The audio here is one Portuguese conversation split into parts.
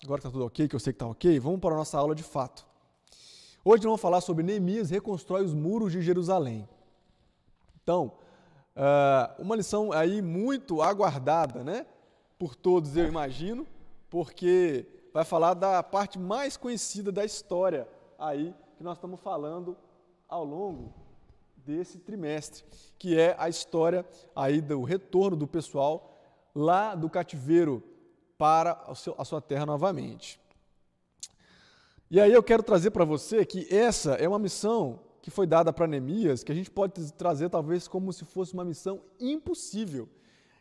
Agora que está tudo ok, que eu sei que está ok, vamos para a nossa aula de fato. Hoje nós vamos falar sobre Neemias reconstrói os muros de Jerusalém. Então, uma lição aí muito aguardada, né? Por todos, eu imagino, porque vai falar da parte mais conhecida da história aí que nós estamos falando ao longo desse trimestre, que é a história aí do retorno do pessoal lá do cativeiro para a sua terra novamente. E aí eu quero trazer para você que essa é uma missão que foi dada para Neemias, que a gente pode trazer talvez como se fosse uma missão impossível,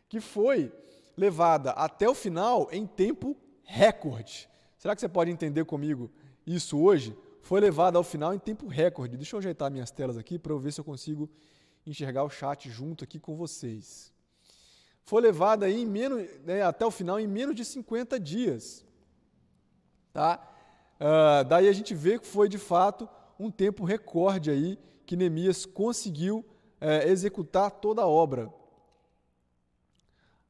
que foi levada até o final em tempo recorde. Será que você pode entender comigo isso hoje? Foi levada ao final em tempo recorde. Deixa eu ajeitar minhas telas aqui para eu ver se eu consigo enxergar o chat junto aqui com vocês. Foi levada aí até o final em menos de 50 dias. Tá? Daí a gente vê que foi de fato um tempo recorde aí que Neemias conseguiu executar toda a obra.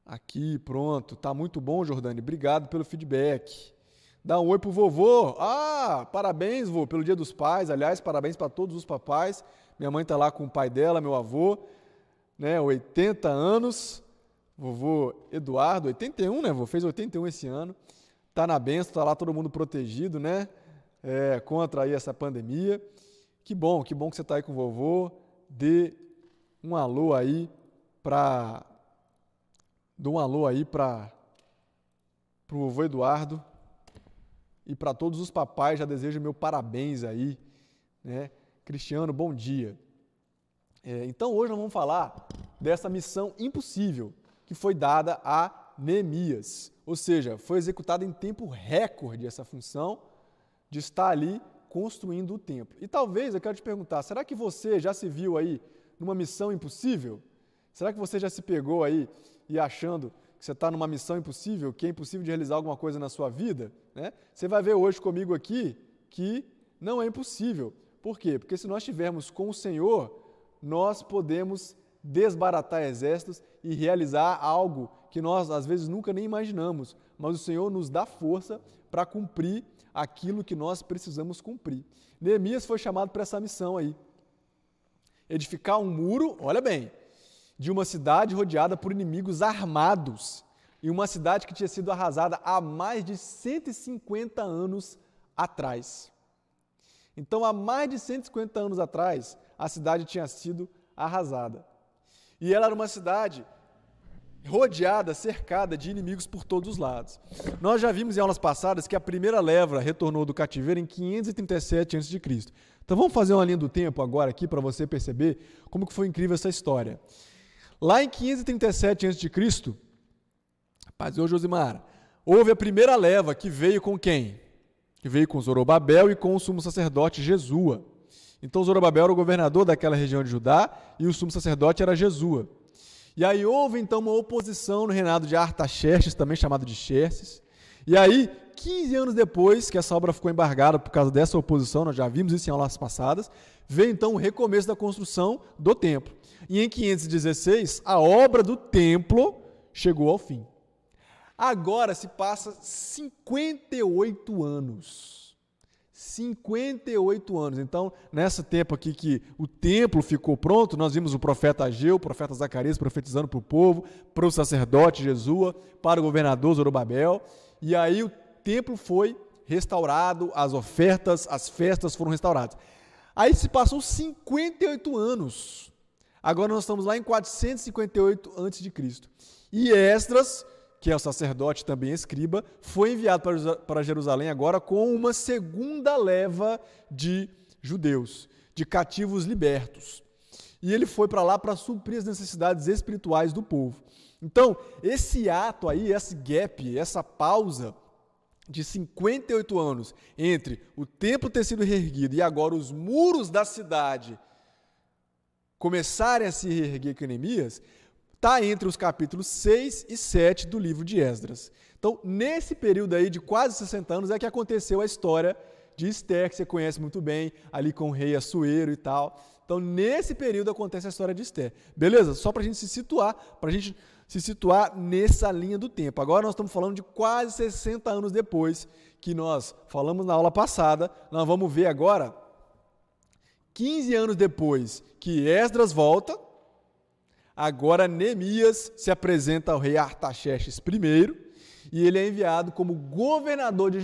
Aqui, pronto. Tá muito bom, Jordane. Obrigado pelo feedback. Dá um oi pro vovô. Parabéns, vô, pelo Dia dos Pais. Aliás, parabéns para todos os papais. Minha mãe tá lá com o pai dela, meu avô, né, 80 anos. Vovô Eduardo, 81, né, vô? Fez 81 esse ano. Tá na bênção, tá lá todo mundo protegido, né? Contra aí essa pandemia. Que bom que você tá aí com o vovô. Dê um alô aí para o vovô Eduardo e para todos os papais. Já desejo meu parabéns aí, né? Cristiano, bom dia. Então hoje nós vamos falar dessa missão impossível que foi dada a Neemias, ou seja, foi executada em tempo recorde essa função de estar ali construindo o templo. E talvez eu quero te perguntar, será que você já se viu aí numa missão impossível? Será que você já se pegou aí e achando que você está numa missão impossível, que é impossível de realizar alguma coisa na sua vida? Né? Você vai ver hoje comigo aqui que não é impossível. Por quê? Porque se nós estivermos com o Senhor, nós podemos desbaratar exércitos e realizar algo que nós às vezes nunca nem imaginamos, mas o Senhor nos dá força para cumprir aquilo que nós precisamos cumprir. Neemias foi chamado para essa missão aí. Edificar um muro, olha bem, de uma cidade rodeada por inimigos armados, e uma cidade que tinha sido arrasada há mais de 150 anos atrás. Então, há mais de 150 anos atrás, a cidade tinha sido arrasada. E ela era uma cidade rodeada, cercada de inimigos por todos os lados. Nós já vimos em aulas passadas que a primeira leva retornou do cativeiro em 537 a.C. Então vamos fazer uma linha do tempo agora aqui para você perceber como que foi incrível essa história. Lá em 537 a.C., rapaz, ô Josimar, houve a primeira leva que veio com quem? Que veio com Zorobabel e com o sumo sacerdote Jesua. Então Zorobabel era o governador daquela região de Judá e o sumo sacerdote era Jesua. E aí houve então uma oposição no reinado de Artaxerxes, também chamado de Xerxes. E aí, 15 anos depois que essa obra ficou embargada por causa dessa oposição, nós já vimos isso em aulas passadas, veio então o recomeço da construção do templo. E em 516, a obra do templo chegou ao fim. Agora se passa 58 anos. 58 anos. Então, nesse tempo aqui que o templo ficou pronto, nós vimos o profeta Ageu, o profeta Zacarias profetizando para o povo, para o sacerdote Jesua, para o governador Zorobabel, e aí o templo foi restaurado, as ofertas, as festas foram restauradas. Aí se passou 58 anos. Agora nós estamos lá em 458 a.C. E Esdras, que é o sacerdote também escriba, foi enviado para Jerusalém agora com uma segunda leva de judeus, de cativos libertos. E ele foi para lá para suprir as necessidades espirituais do povo. Então, esse ato aí, esse gap, essa pausa de 58 anos entre o templo ter sido reerguido e agora os muros da cidade começarem a se reerguer com Neemias, está entre os capítulos 6 e 7 do livro de Esdras. Então, nesse período aí de quase 60 anos é que aconteceu a história de Esther, que você conhece muito bem, ali com o rei Assuero e tal. Então, nesse período acontece a história de Esther. Beleza? Só para a gente se situar, para a gente se situar nessa linha do tempo. Agora nós estamos falando de quase 60 anos depois que nós falamos na aula passada. Nós vamos ver agora, 15 anos depois que Esdras volta, agora Neemias se apresenta ao rei Artaxerxes I e ele é enviado como governador de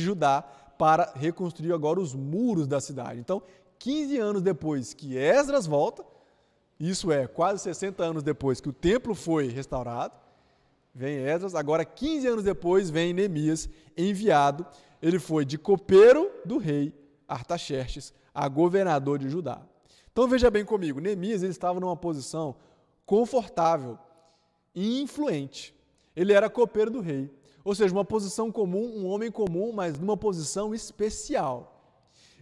Judá para reconstruir agora os muros da cidade. Então, 15 anos depois que Esdras volta, isso é, quase 60 anos depois que o templo foi restaurado, vem Esdras. Agora, 15 anos depois, vem Neemias, enviado. Ele foi de copeiro do rei Artaxerxes a governador de Judá. Então, veja bem comigo, Neemias ele estava numa posição confortável e influente. Ele era copeiro do rei, ou seja, uma posição comum, um homem comum, mas numa posição especial.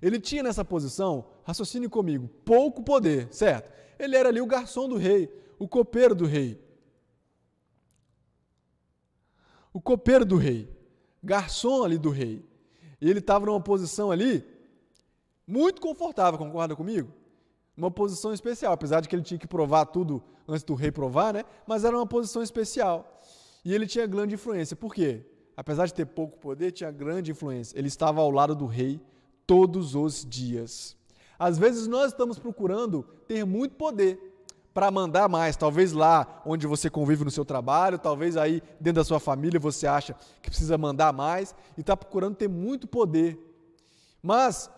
Ele tinha nessa posição, raciocine comigo, pouco poder, certo? Ele era ali o garçom do rei, o copeiro do rei. O copeiro do rei, garçom ali do rei. E ele estava numa posição ali muito confortável, concorda comigo? Uma posição especial, apesar de que ele tinha que provar tudo antes do rei provar, né? Mas era uma posição especial. E ele tinha grande influência. Por quê? Apesar de ter pouco poder, tinha grande influência. Ele estava ao lado do rei todos os dias. Às vezes nós estamos procurando ter muito poder para mandar mais. Talvez lá onde você convive no seu trabalho, talvez aí dentro da sua família você acha que precisa mandar mais e está procurando ter muito poder. Mas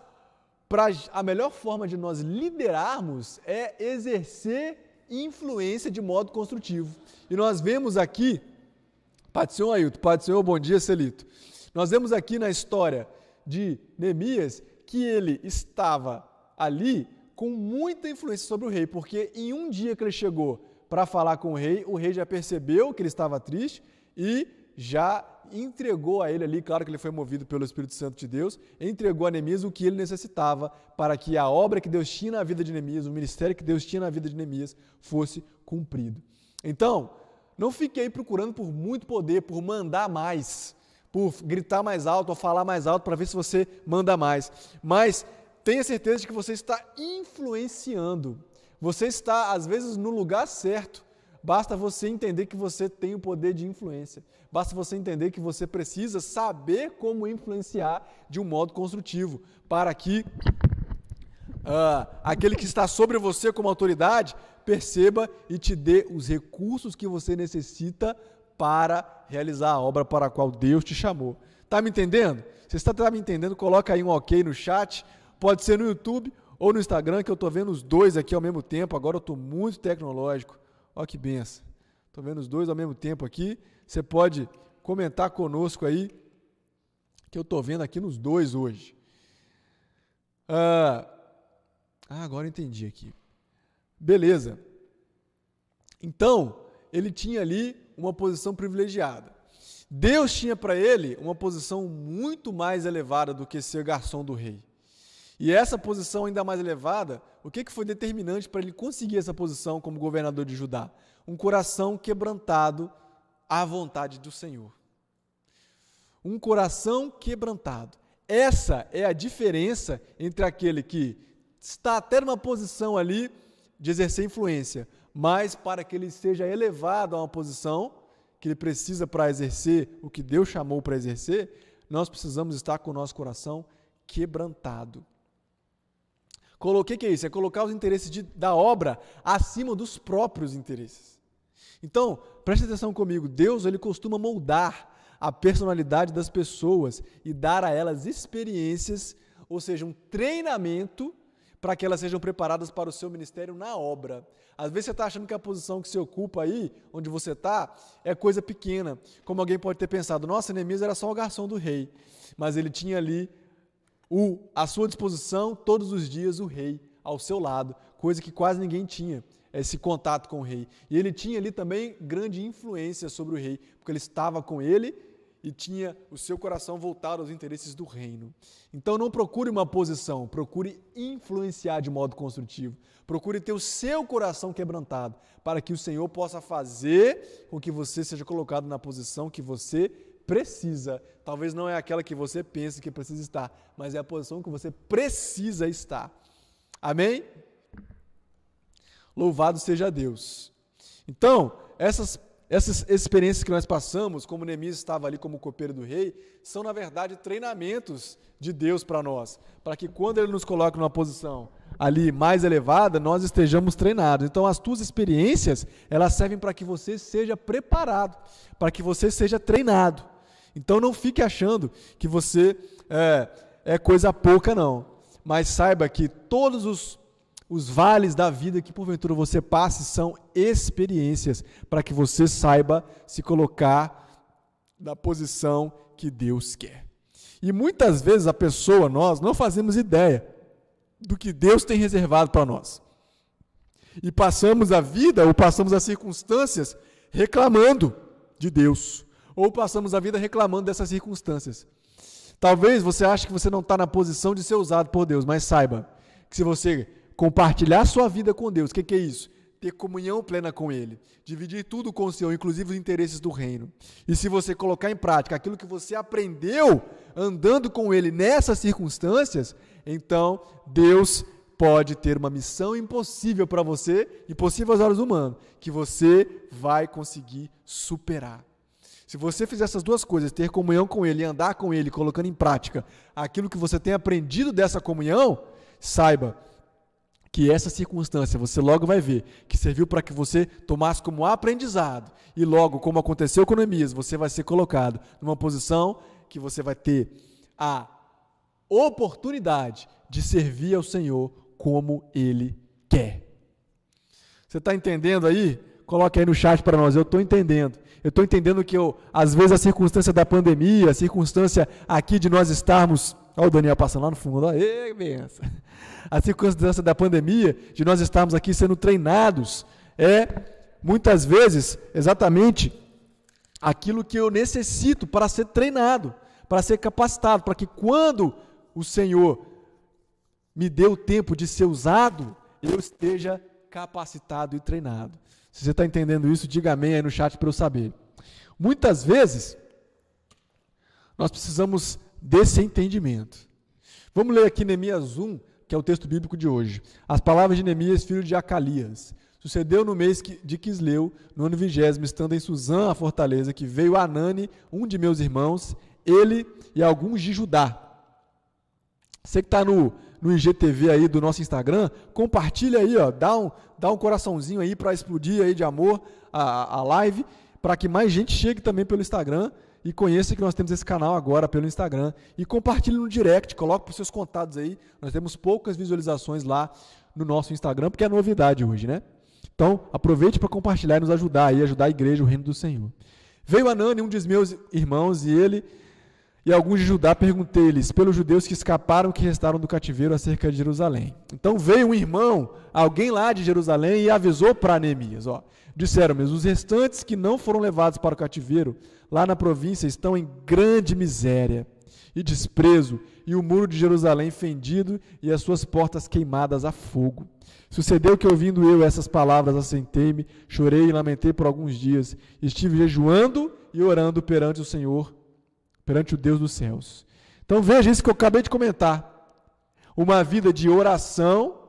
a melhor forma de nós liderarmos é exercer influência de modo construtivo. E nós vemos aqui, Pai do Senhor, Ailton, Pai do Senhor, bom dia, Celito. Nós vemos aqui na história de Neemias que ele estava ali com muita influência sobre o rei, porque em um dia que ele chegou para falar com o rei já percebeu que ele estava triste e já entregou a ele ali, claro que ele foi movido pelo Espírito Santo de Deus, entregou a Neemias o que ele necessitava para que a obra que Deus tinha na vida de Neemias, o ministério que Deus tinha na vida de Neemias fosse cumprido. Então, não fiquei procurando por muito poder, por mandar mais, por gritar mais alto ou falar mais alto para ver se você manda mais, mas tenha certeza de que você está influenciando, você está às vezes no lugar certo. Basta você entender que você tem o poder de influência. Basta você entender que você precisa saber como influenciar de um modo construtivo, para que aquele que está sobre você como autoridade perceba e te dê os recursos que você necessita para realizar a obra para a qual Deus te chamou. Está me entendendo? Se você está me entendendo, coloca aí um ok no chat. Pode ser no YouTube ou no Instagram, que eu estou vendo os dois aqui ao mesmo tempo. Agora eu estou muito tecnológico. Olha que benção. Estou vendo os dois ao mesmo tempo aqui. Você pode comentar conosco aí, que eu estou vendo aqui nos dois hoje. Agora eu entendi aqui. Beleza. Então, ele tinha ali uma posição privilegiada. Deus tinha para ele uma posição muito mais elevada do que ser garçom do rei. E essa posição ainda mais elevada, o que foi determinante para ele conseguir essa posição como governador de Judá? Um coração quebrantado à vontade do Senhor. Um coração quebrantado. Essa é a diferença entre aquele que está até numa posição ali de exercer influência, mas para que ele seja elevado a uma posição que ele precisa para exercer o que Deus chamou para exercer, nós precisamos estar com o nosso coração quebrantado. O que é isso? É colocar os interesses da obra acima dos próprios interesses. Então, preste atenção comigo, Deus ele costuma moldar a personalidade das pessoas e dar a elas experiências, ou seja, um treinamento para que elas sejam preparadas para o seu ministério na obra. Às vezes você está achando que a posição que você ocupa aí, onde você está, é coisa pequena. Como alguém pode ter pensado, nossa, Neemias era só o garçom do rei, mas ele tinha ali à sua disposição, todos os dias, o rei ao seu lado, coisa que quase ninguém tinha, esse contato com o rei. E ele tinha ali também grande influência sobre o rei, porque ele estava com ele e tinha o seu coração voltado aos interesses do reino. Então não procure uma posição, procure influenciar de modo construtivo. Procure ter o seu coração quebrantado, para que o Senhor possa fazer com que você seja colocado na posição que você precisa. Talvez não é aquela que você pensa que precisa estar, mas é a posição que você precisa estar. Amém? Louvado seja Deus. Então, essas experiências que nós passamos, como Neemias estava ali como copeiro do rei, são, na verdade, treinamentos de Deus para nós, para que quando Ele nos coloque numa posição ali mais elevada, nós estejamos treinados. Então, as tuas experiências, elas servem para que você seja preparado, para que você seja treinado. Então, não fique achando que você é coisa pouca, não. Mas saiba que todos os vales da vida que porventura você passe são experiências para que você saiba se colocar na posição que Deus quer. E muitas vezes nós não fazemos ideia do que Deus tem reservado para nós. E passamos a vida ou passamos as circunstâncias reclamando de Deus, ou passamos a vida reclamando dessas circunstâncias. Talvez você ache que você não está na posição de ser usado por Deus, mas saiba que se você compartilhar sua vida com Deus, o que é isso? Ter comunhão plena com Ele, dividir tudo com o Senhor, inclusive os interesses do reino. E se você colocar em prática aquilo que você aprendeu andando com Ele nessas circunstâncias, então Deus pode ter uma missão impossível para você, impossível aos olhos humanos, que você vai conseguir superar. Se você fizer essas duas coisas, ter comunhão com Ele e andar com Ele, colocando em prática aquilo que você tem aprendido dessa comunhão, saiba que essa circunstância, você logo vai ver, que serviu para que você tomasse como aprendizado, e logo, como aconteceu com Neemias, você vai ser colocado numa posição que você vai ter a oportunidade de servir ao Senhor como Ele quer. Você está entendendo aí? Coloque aí no chat para nós, eu estou entendendo. Eu estou entendendo que às vezes a circunstância da pandemia, a circunstância aqui de nós estarmos... Olha o Daniel passando lá no fundo, olha, benção. A circunstância da pandemia, de nós estarmos aqui sendo treinados, muitas vezes, exatamente aquilo que eu necessito para ser treinado, para ser capacitado, para que quando o Senhor me dê o tempo de ser usado, eu esteja capacitado e treinado. Se você está entendendo isso, diga amém aí no chat para eu saber. Muitas vezes, nós precisamos desse entendimento. Vamos ler aqui Neemias 1, que é o texto bíblico de hoje. As palavras de Neemias, filho de Acalias. Sucedeu no mês de Quisleu, no ano 20º, estando em Suzã, a fortaleza, que veio Anani, um de meus irmãos, ele e alguns de Judá. Você que está no IGTV aí do nosso Instagram, compartilha aí, dá um coraçãozinho aí para explodir aí de amor a live, para que mais gente chegue também pelo Instagram e conheça que nós temos esse canal agora pelo Instagram. E compartilhe no direct, coloque para os seus contatos aí. Nós temos poucas visualizações lá no nosso Instagram, porque é novidade hoje, né? Então, aproveite para compartilhar e nos ajudar aí, ajudar a igreja, o reino do Senhor. Veio Anani, um dos meus irmãos, e ele e alguns de Judá, perguntei-lhes, pelos judeus que escaparam, que restaram do cativeiro acerca de Jerusalém. Então veio um irmão, alguém lá de Jerusalém, e avisou para Neemias, disseram-me, os restantes que não foram levados para o cativeiro, lá na província, estão em grande miséria e desprezo, e o muro de Jerusalém fendido e as suas portas queimadas a fogo. Sucedeu que, ouvindo eu essas palavras, assentei-me, chorei e lamentei por alguns dias, estive jejuando e orando perante o Senhor, perante o Deus dos céus. Então veja isso que eu acabei de comentar, uma vida de oração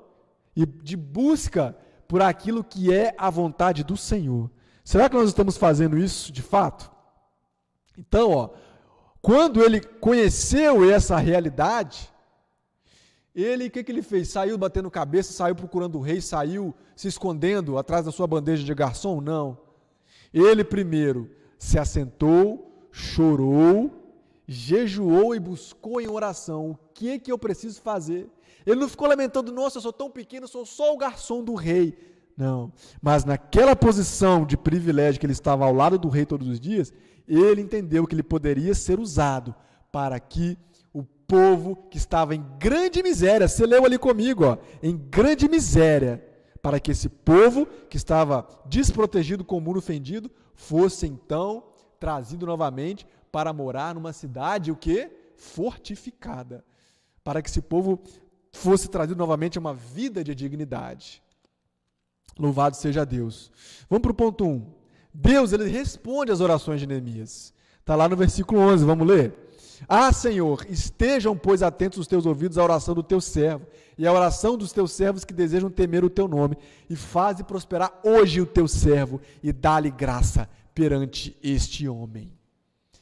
e de busca por aquilo que é a vontade do Senhor. Será que nós estamos fazendo isso de fato? Então, quando ele conheceu essa realidade, o que ele fez? Saiu batendo cabeça, saiu procurando o rei, saiu se escondendo atrás da sua bandeja de garçom? Não. Ele primeiro se assentou, chorou, jejuou e buscou em oração o que eu preciso fazer. Ele não ficou lamentando, nossa, eu sou tão pequeno, sou só o garçom do rei. Não, mas naquela posição de privilégio que ele estava ao lado do rei todos os dias, ele entendeu que ele poderia ser usado para que o povo que estava em grande miséria, você leu ali comigo, em grande miséria, para que esse povo que estava desprotegido com o muro fendido, fosse então trazido novamente para morar numa cidade, o quê? Fortificada. Para que esse povo fosse trazido novamente a uma vida de dignidade. Louvado seja Deus. Vamos para o ponto 1. Deus, ele responde às orações de Neemias. Está lá no versículo 11, vamos ler? Ah, Senhor, estejam, pois, atentos os teus ouvidos à oração do teu servo e à oração dos teus servos que desejam temer o teu nome, e faze prosperar hoje o teu servo e dá-lhe graça perante este homem.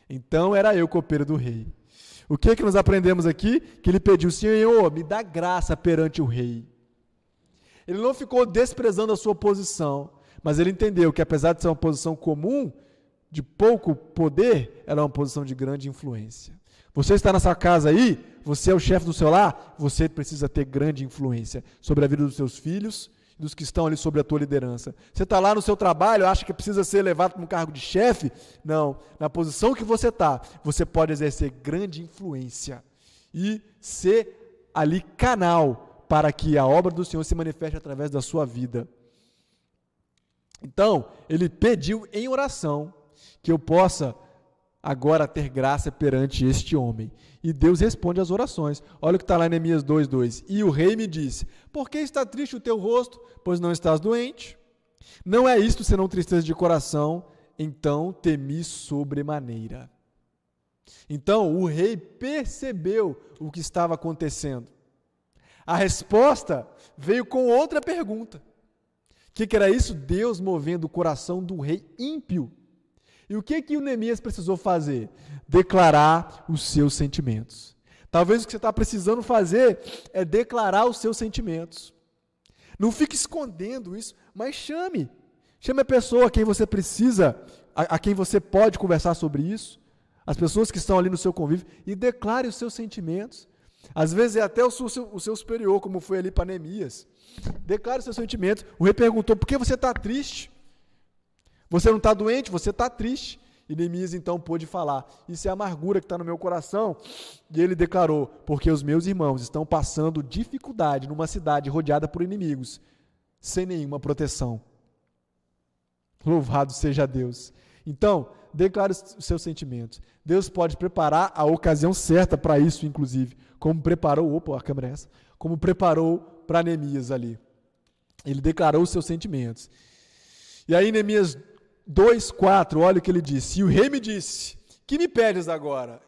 Então era eu copeiro do rei. O que nós aprendemos aqui? Que ele pediu: Senhor, me dá graça perante o rei. Ele não ficou desprezando a sua posição, mas ele entendeu que, apesar de ser uma posição comum, de pouco poder, ela é uma posição de grande influência. Você está nessa casa aí, você é o chefe do seu lar, você precisa ter grande influência sobre a vida dos seus filhos e dos que estão ali sobre a tua liderança. Você está lá no seu trabalho, acha que precisa ser elevado para um cargo de chefe? Não. Na posição que você está, você pode exercer grande influência e ser ali canal para que a obra do Senhor se manifeste através da sua vida. Então, ele pediu em oração que eu possa agora ter graça perante este homem. E Deus responde às orações. Olha o que está lá em Neemias 2:2. E o rei me disse: por que está triste o teu rosto? Pois não estás doente. Não é isto senão tristeza de coração. Então temi sobremaneira. Então o rei percebeu o que estava acontecendo. A resposta veio com outra pergunta. O que era isso? Deus movendo o coração do rei ímpio. E o que o Neemias precisou fazer? Declarar os seus sentimentos. Talvez o que você está precisando fazer é declarar os seus sentimentos. Não fique escondendo isso, mas chame. Chame a pessoa a quem você precisa, a quem você pode conversar sobre isso, as pessoas que estão ali no seu convívio, e declare os seus sentimentos. Às vezes é até o seu superior, como foi ali para Neemias. Declare os seus sentimentos. O rei perguntou: por que você está triste? Você não está doente, você está triste. E Neemias então pôde falar: isso é a amargura que está no meu coração. E ele declarou: porque os meus irmãos estão passando dificuldade numa cidade rodeada por inimigos, sem nenhuma proteção. Louvado seja Deus. Então, declare os seus sentimentos. Deus pode preparar a ocasião certa para isso, inclusive, como preparou, a câmera é essa, como preparou para Neemias ali. Ele declarou os seus sentimentos. E aí, Neemias 2:4, olha o que ele disse: e o rei me disse: que me pedes agora?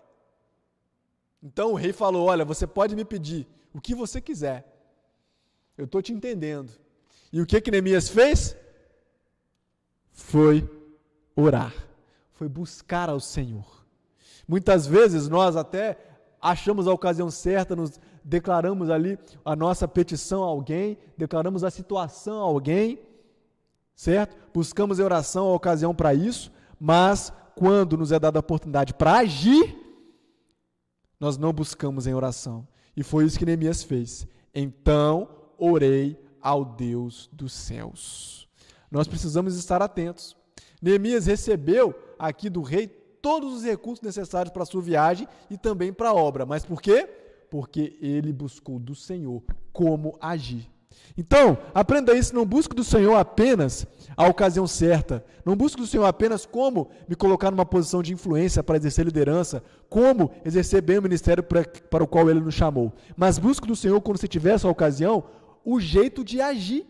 Então o rei falou: olha, você pode me pedir o que você quiser, eu estou te entendendo. E o que Neemias fez? Foi orar, foi buscar ao Senhor. Muitas vezes nós até achamos a ocasião certa, nos declaramos ali a nossa petição a alguém, declaramos a situação a alguém, certo? Buscamos em oração a ocasião para isso, mas quando nos é dada a oportunidade para agir, nós não buscamos em oração. E foi isso que Neemias fez. Então orei ao Deus dos céus. Nós precisamos estar atentos. Neemias recebeu aqui do rei todos os recursos necessários para a sua viagem e também para a obra. Mas por quê? Porque ele buscou do Senhor como agir. Então, aprenda isso, não busque do Senhor apenas a ocasião certa, não busque do Senhor apenas como me colocar numa posição de influência para exercer liderança, como exercer bem o ministério para o qual Ele nos chamou, mas busque do Senhor, quando você tiver essa ocasião, o jeito de agir.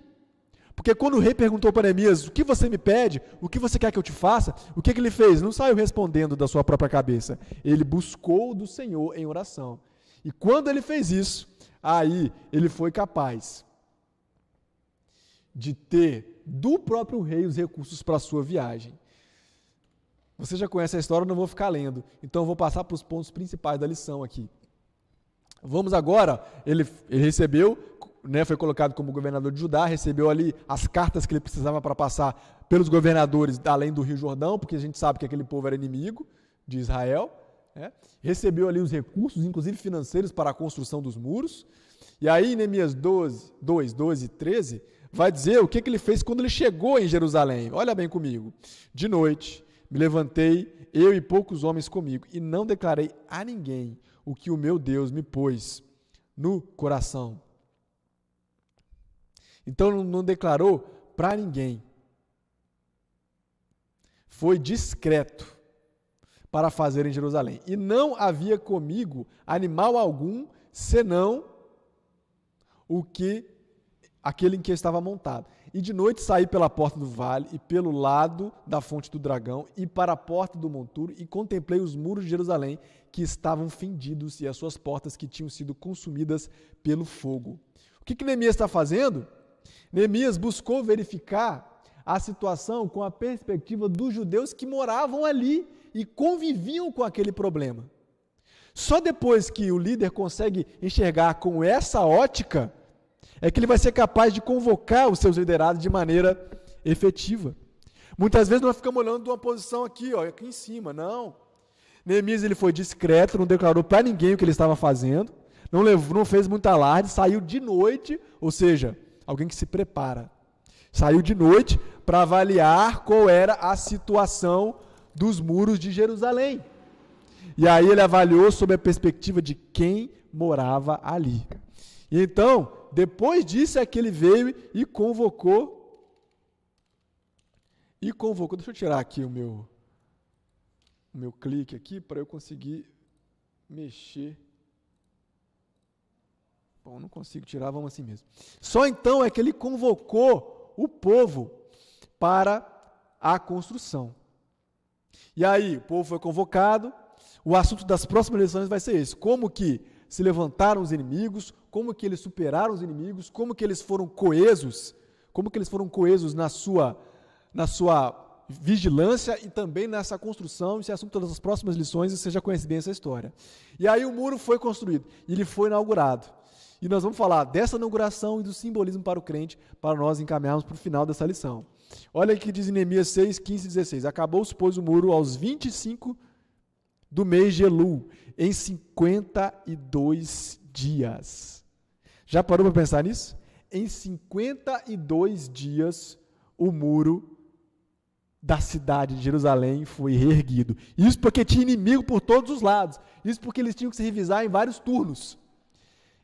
Porque quando o rei perguntou para Neemias: o que você me pede? O que você quer que eu te faça? O que ele fez? Não saiu respondendo da sua própria cabeça. Ele buscou do Senhor em oração. E quando ele fez isso, aí ele foi capaz de ter do próprio rei os recursos para a sua viagem. Você já conhece a história, eu não vou ficar lendo. Então eu vou passar para os pontos principais da lição aqui. Vamos agora, ele recebeu, foi colocado como governador de Judá, recebeu ali as cartas que ele precisava para passar pelos governadores além do Rio Jordão, porque a gente sabe que aquele povo era inimigo de Israel, recebeu ali os recursos, inclusive financeiros, para a construção dos muros. E aí, em Neemias 2, 12 e 13, vai dizer o que ele fez quando ele chegou em Jerusalém. Olha bem comigo. De noite, me levantei, eu e poucos homens comigo, e não declarei a ninguém o que o meu Deus me pôs no coração. Então, não declarou para ninguém. Foi discreto para fazer em Jerusalém. E não havia comigo animal algum, senão aquele em que eu estava montado. E de noite saí pela porta do vale e pelo lado da fonte do dragão e para a porta do monturo e contemplei os muros de Jerusalém que estavam fendidos e as suas portas que tinham sido consumidas pelo fogo. O que Neemias está fazendo? Neemias buscou verificar a situação com a perspectiva dos judeus que moravam ali e conviviam com aquele problema. Só depois que o líder consegue enxergar com essa ótica, é que ele vai ser capaz de convocar os seus liderados de maneira efetiva. Muitas vezes nós ficamos olhando de uma posição aqui em cima, não. Neemias ele foi discreto, não declarou para ninguém o que ele estava fazendo, não fez muito alarde, saiu de noite, ou seja, alguém que se prepara. Saiu de noite para avaliar qual era a situação dos muros de Jerusalém. E aí ele avaliou sob a perspectiva de quem morava ali. E então, depois disso é que ele veio e convocou, deixa eu tirar aqui o meu clique aqui para eu conseguir mexer. Bom, não consigo tirar, vamos assim mesmo. Só então é que ele convocou o povo para a construção. E aí, o povo foi convocado, o assunto das próximas lições vai ser esse: como que se levantaram os inimigos, como que eles superaram os inimigos, como que eles foram coesos na sua vigilância e também nessa construção. Esse é assunto das próximas lições e você já conhece bem essa história. E aí o muro foi construído, e ele foi inaugurado. E nós vamos falar dessa inauguração e do simbolismo para o crente, para nós encaminharmos para o final dessa lição. Olha o que diz em Neemias 6, 15 e 16. Acabou-se, pois, o muro aos 25 do mês de Elul, em 52 dias. Já parou para pensar nisso? Em 52 dias, o muro da cidade de Jerusalém foi reerguido. Isso porque tinha inimigo por todos os lados. Isso porque eles tinham que se revisar em vários turnos.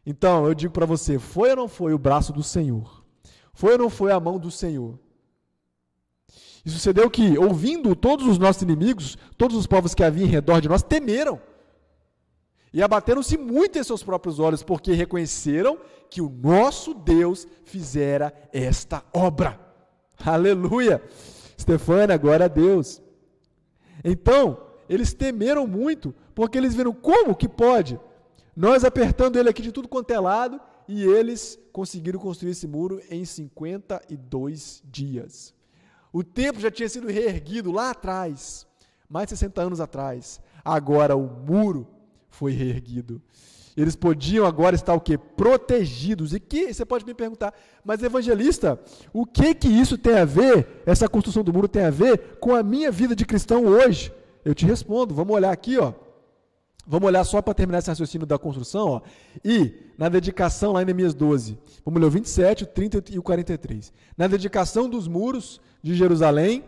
Então, eu digo para você, foi ou não foi o braço do Senhor? Foi ou não foi a mão do Senhor? E sucedeu que, ouvindo todos os nossos inimigos, todos os povos que havia em redor de nós, temeram. E abateram-se muito em seus próprios olhos, porque reconheceram que o nosso Deus fizera esta obra. Aleluia! Estefânia, glória a Deus. Então, eles temeram muito, porque eles viram como que pode. Nós apertando ele aqui de tudo quanto é lado, e eles conseguiram construir esse muro em 52 dias. O templo já tinha sido reerguido lá atrás, mais de 60 anos atrás. Agora o muro foi reerguido. Eles podiam agora estar o quê? Protegidos. E que você pode me perguntar, mas evangelista, o que isso tem a ver, essa construção do muro tem a ver com a minha vida de cristão hoje? Eu te respondo, vamos olhar aqui, Vamos olhar só para terminar esse raciocínio da construção, E na dedicação lá em Neemias 12, vamos ler o 27, o 30 e o 43. Na dedicação dos muros de Jerusalém,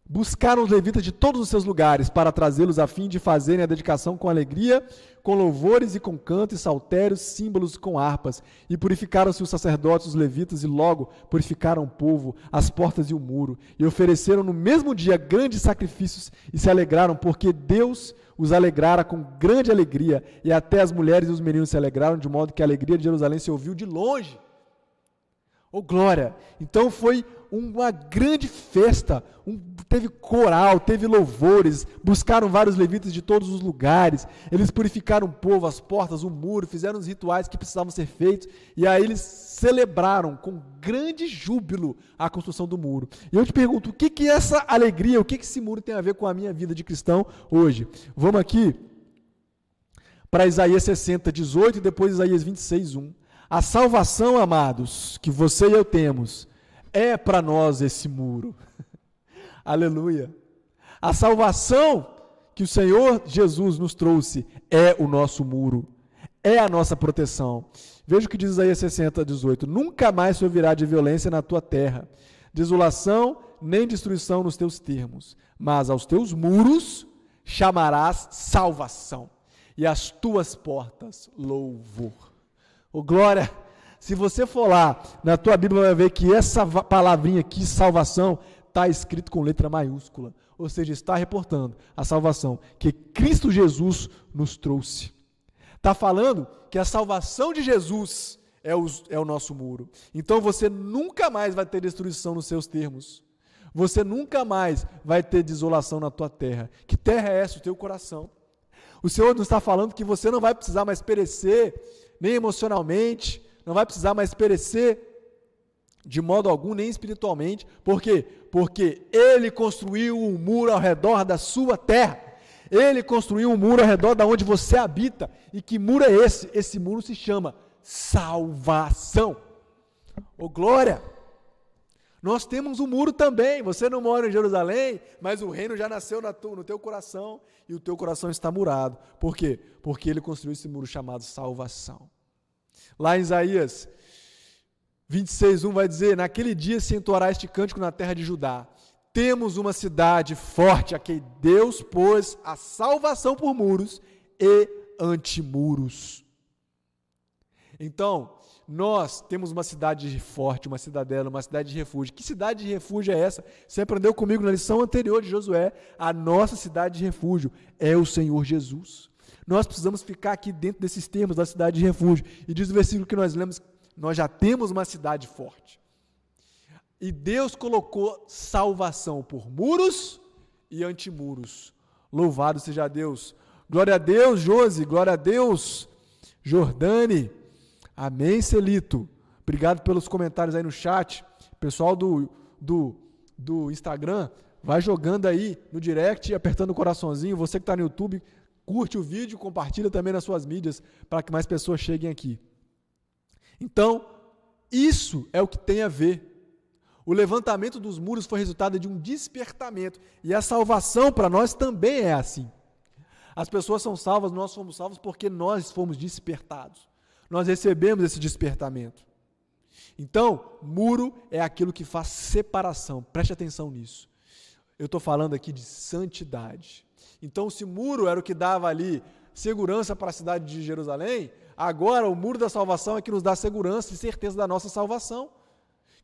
buscaram os levitas de todos os seus lugares para trazê-los a fim de fazerem a dedicação com alegria, com louvores e com canto e saltérios, símbolos com harpas. E purificaram-se os sacerdotes, os levitas, e logo purificaram o povo, as portas e o muro. E ofereceram no mesmo dia grandes sacrifícios e se alegraram, porque Deus os alegrara com grande alegria. E até as mulheres e os meninos se alegraram, de modo que a alegria de Jerusalém se ouviu de longe. Oh, glória! Então foi uma grande festa, teve coral, teve louvores, buscaram vários levitas de todos os lugares, eles purificaram o povo, as portas, o muro, fizeram os rituais que precisavam ser feitos, e aí eles celebraram com grande júbilo a construção do muro. E eu te pergunto, o que é essa alegria, o que esse muro tem a ver com a minha vida de cristão hoje? Vamos aqui para Isaías 60, 18 e depois Isaías 26, 1. A salvação, amados, que você e eu temos, é para nós esse muro. Aleluia. A salvação que o Senhor Jesus nos trouxe é o nosso muro, é a nossa proteção. Veja o que diz Isaías 60, 18. Nunca mais se ouvirá de violência na tua terra, desolação nem destruição nos teus termos, mas aos teus muros chamarás salvação, e às tuas portas louvor. Oh, glória! Se você for lá na tua Bíblia, vai ver que essa palavrinha aqui, salvação, está escrito com letra maiúscula. Ou seja, está reportando a salvação que Cristo Jesus nos trouxe. Está falando que a salvação de Jesus é o nosso muro. Então você nunca mais vai ter destruição nos seus termos. Você nunca mais vai ter desolação na tua terra. Que terra é essa? O teu coração. O Senhor nos está falando que você não vai precisar mais perecer nem emocionalmente, não vai precisar mais perecer de modo algum, nem espiritualmente. Por quê? Porque Ele construiu um muro ao redor da sua terra. Ele construiu um muro ao redor da onde você habita. E que muro é esse? Esse muro se chama salvação. Ô glória! Nós temos um muro também. Você não mora em Jerusalém, mas o reino já nasceu no teu coração e o teu coração está murado. Por quê? Porque Ele construiu esse muro chamado salvação. Lá em Isaías 26:1 vai dizer: naquele dia se entoará este cântico na terra de Judá. Temos uma cidade forte a quem Deus pôs a salvação por muros e antimuros. Então, nós temos uma cidade forte, uma cidadela, uma cidade de refúgio. Que cidade de refúgio é essa? Você aprendeu comigo na lição anterior de Josué. A nossa cidade de refúgio é o Senhor Jesus. Nós precisamos ficar aqui dentro desses termos da cidade de refúgio. E diz o versículo que nós lemos: nós já temos uma cidade forte. E Deus colocou salvação por muros e antimuros. Louvado seja Deus. Glória a Deus, Josi. Glória a Deus, Jordane. Amém, Celito. Obrigado pelos comentários aí no chat. Pessoal do Instagram, vai jogando aí no direct, apertando o coraçãozinho. Você que está no YouTube, curte o vídeo, compartilha também nas suas mídias, para que mais pessoas cheguem aqui. Então, isso é o que tem a ver. O levantamento dos muros foi resultado de um despertamento. E a salvação para nós também é assim. As pessoas são salvas, nós somos salvos porque nós fomos despertados. Nós recebemos esse despertamento. Então, muro é aquilo que faz separação. Preste atenção nisso. Eu estou falando aqui de santidade. Então, se muro era o que dava ali segurança para a cidade de Jerusalém, agora o muro da salvação é que nos dá segurança e certeza da nossa salvação.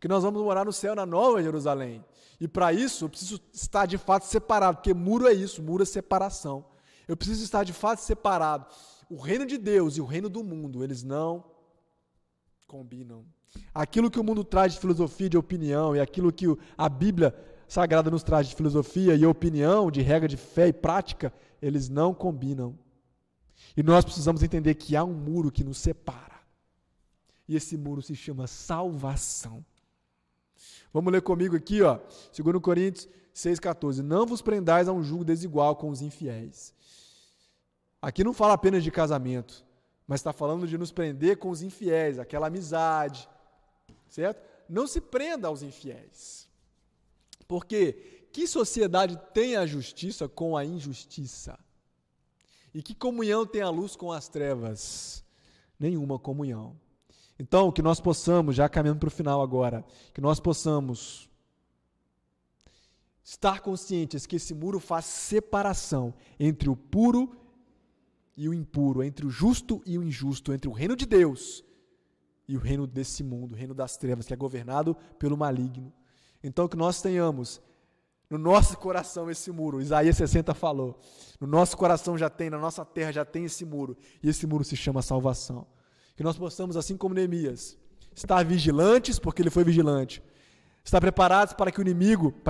Que nós vamos morar no céu, na nova Jerusalém. E para isso, eu preciso estar de fato separado, porque muro é isso, muro é separação. Eu preciso estar de fato separado. O reino de Deus e o reino do mundo, eles não combinam. Aquilo que o mundo traz de filosofia, de opinião, e aquilo que a Bíblia Sagrada nos traz de filosofia e opinião, de regra de fé e prática, eles não combinam. E nós precisamos entender que há um muro que nos separa. E esse muro se chama salvação. Vamos ler comigo aqui, 2 Coríntios 6,14. Não vos prendais a um jugo desigual com os infiéis. Aqui não fala apenas de casamento, mas está falando de nos prender com os infiéis, aquela amizade, certo? Não se prenda aos infiéis. Porque que sociedade tem a justiça com a injustiça? E que comunhão tem a luz com as trevas? Nenhuma comunhão. Então, que nós possamos, já caminhando para o final agora, que nós possamos estar conscientes que esse muro faz separação entre o puro e o impuro, entre o justo e o injusto, entre o reino de Deus e o reino desse mundo, o reino das trevas, que é governado pelo maligno. Então, que nós tenhamos no nosso coração esse muro. Isaías 60 falou, no nosso coração já tem, na nossa terra já tem esse muro, e esse muro se chama salvação. Que nós possamos, assim como Neemias, estar vigilantes, porque ele foi vigilante, estar preparados para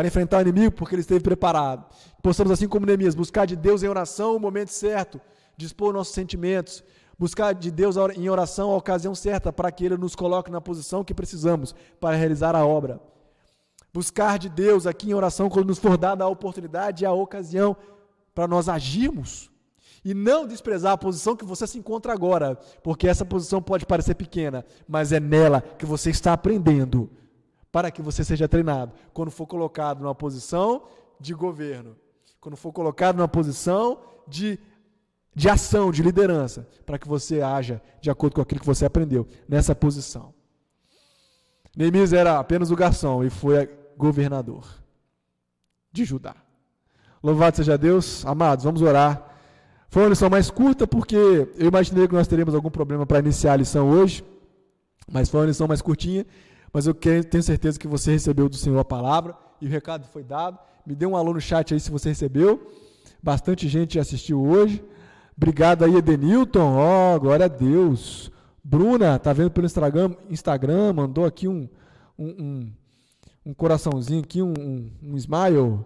enfrentar o inimigo, porque ele esteve preparado. Possamos, assim como Neemias, buscar de Deus em oração o momento certo, dispor nossos sentimentos, buscar de Deus em oração a ocasião certa, para que Ele nos coloque na posição que precisamos para realizar a obra. Buscar de Deus aqui em oração, quando nos for dada a oportunidade e a ocasião para nós agirmos. E não desprezar a posição que você se encontra agora, porque essa posição pode parecer pequena, mas é nela que você está aprendendo, para que você seja treinado. Quando for colocado numa posição de governo, quando for colocado numa posição de ação, de liderança, para que você haja de acordo com aquilo que você aprendeu nessa posição. Neemias era apenas o garçom e foi governador de Judá. Louvado seja Deus. Amados, vamos orar. Foi uma lição mais curta porque eu imaginei que nós teríamos algum problema para iniciar a lição hoje, mas foi uma lição mais curtinha, mas eu tenho certeza que você recebeu do Senhor a palavra e o recado foi dado. Me dê um alô no chat aí se você recebeu. Bastante gente assistiu hoje. Obrigado aí, Edenilton. Glória a Deus. Bruna, tá vendo pelo Instagram, mandou aqui um coraçãozinho aqui, um smile.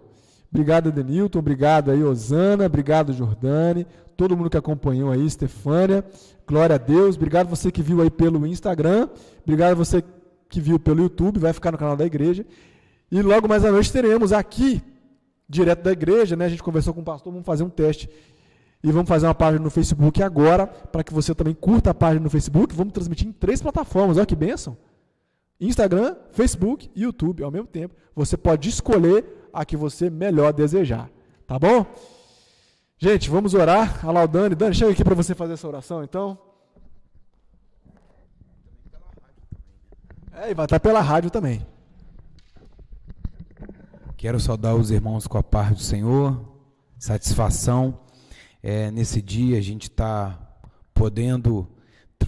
Obrigado, Edenilton. Obrigado aí, Osana. Obrigado, Jordane. Todo mundo que acompanhou aí, Stefânia. Glória a Deus. Obrigado você que viu aí pelo Instagram. Obrigado você que viu pelo YouTube. Vai ficar no canal da igreja. E logo mais à noite teremos aqui, direto da igreja, né? A gente conversou com o pastor, vamos fazer um teste. E vamos fazer uma página no Facebook agora, para que você também curta a página no Facebook. Vamos transmitir em 3 plataformas. Olha que bênção. Instagram, Facebook e YouTube ao mesmo tempo. Você pode escolher a que você melhor desejar. Tá bom? Gente, vamos orar. Alá, Dani. Dani, chega aqui para você fazer essa oração, então. E vai estar pela rádio também. Quero saudar os irmãos com a paz do Senhor. Satisfação. Nesse dia a gente está podendo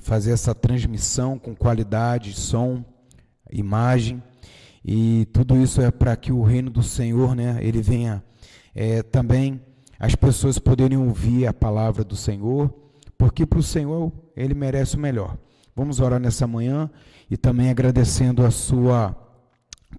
fazer essa transmissão com qualidade, som, imagem, e tudo isso é para que o reino do Senhor, né, ele venha também as pessoas poderem ouvir a palavra do Senhor, porque para o Senhor ele merece o melhor. Vamos orar nessa manhã e também agradecendo a sua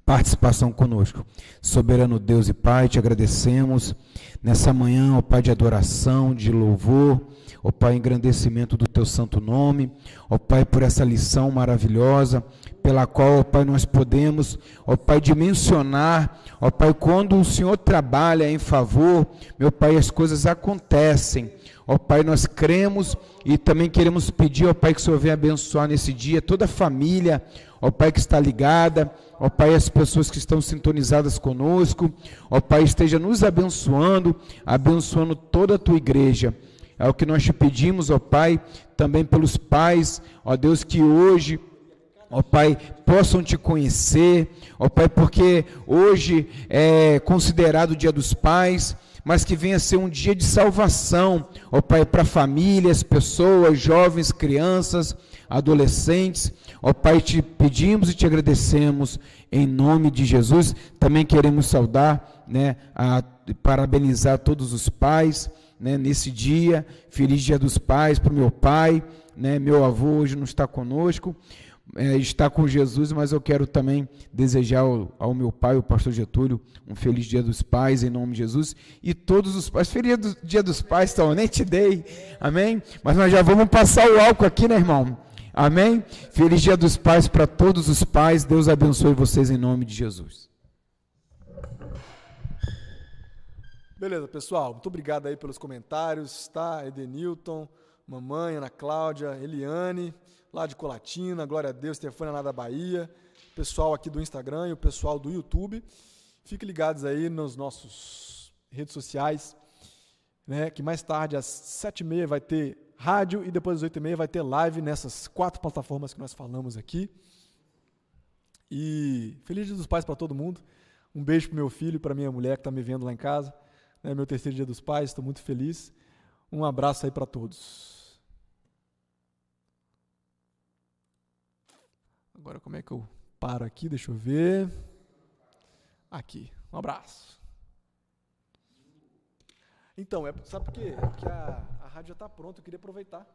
participação conosco. Soberano Deus e Pai, te agradecemos nessa manhã, ó Pai, de adoração, de louvor, ó Pai, engrandecimento do teu santo nome, ó Pai, por essa lição maravilhosa, pela qual, ó Pai, nós podemos, ó Pai, dimensionar, ó Pai, quando o Senhor trabalha em favor, meu Pai, as coisas acontecem. Ó Pai, nós cremos e também queremos pedir, ó Pai, que o Senhor venha abençoar nesse dia toda a família, ó Pai, que está ligada, ó Pai, as pessoas que estão sintonizadas conosco, ó Pai, esteja nos abençoando, abençoando toda a tua igreja. É o que nós te pedimos, ó Pai, também pelos pais, ó Deus, que hoje, ó Pai, possam te conhecer, ó Pai, porque hoje é considerado o Dia dos Pais, mas que venha ser um dia de salvação, ó Pai, para famílias, pessoas, jovens, crianças, adolescentes. Ó Pai, te pedimos e te agradecemos em nome de Jesus. Também queremos saudar, né, parabenizar todos os pais, né, nesse dia. Feliz Dia dos Pais para o meu pai, né, meu avô hoje não está conosco, está com Jesus, mas eu quero também desejar ao meu pai, o pastor Getúlio, um feliz Dia dos Pais, em nome de Jesus, e todos os pais, feliz Dia dos Pais, então, eu nem te dei, amém? Mas nós já vamos passar o álcool aqui, né, irmão? Amém? Feliz Dia dos Pais para todos os pais, Deus abençoe vocês em nome de Jesus. Beleza, pessoal, muito obrigado aí pelos comentários, tá? Edenilton, mamãe, Ana Cláudia, Eliane, lá de Colatina, glória a Deus, Stefânia lá da Bahia, pessoal aqui do Instagram e o pessoal do YouTube. Fiquem ligados aí nos nossos redes sociais, né, que mais tarde às 7h30 vai ter rádio e depois às 8h30 vai ter live nessas 4 plataformas que nós falamos aqui. E feliz Dia dos Pais para todo mundo. Um beijo para meu filho e para minha mulher que está me vendo lá em casa. É meu 3º Dia dos Pais, estou muito feliz. Um abraço aí para todos. Agora como é que eu paro aqui? Deixa eu ver. Aqui, um abraço. Então, sabe por quê? Porque a rádio já está pronta, eu queria aproveitar.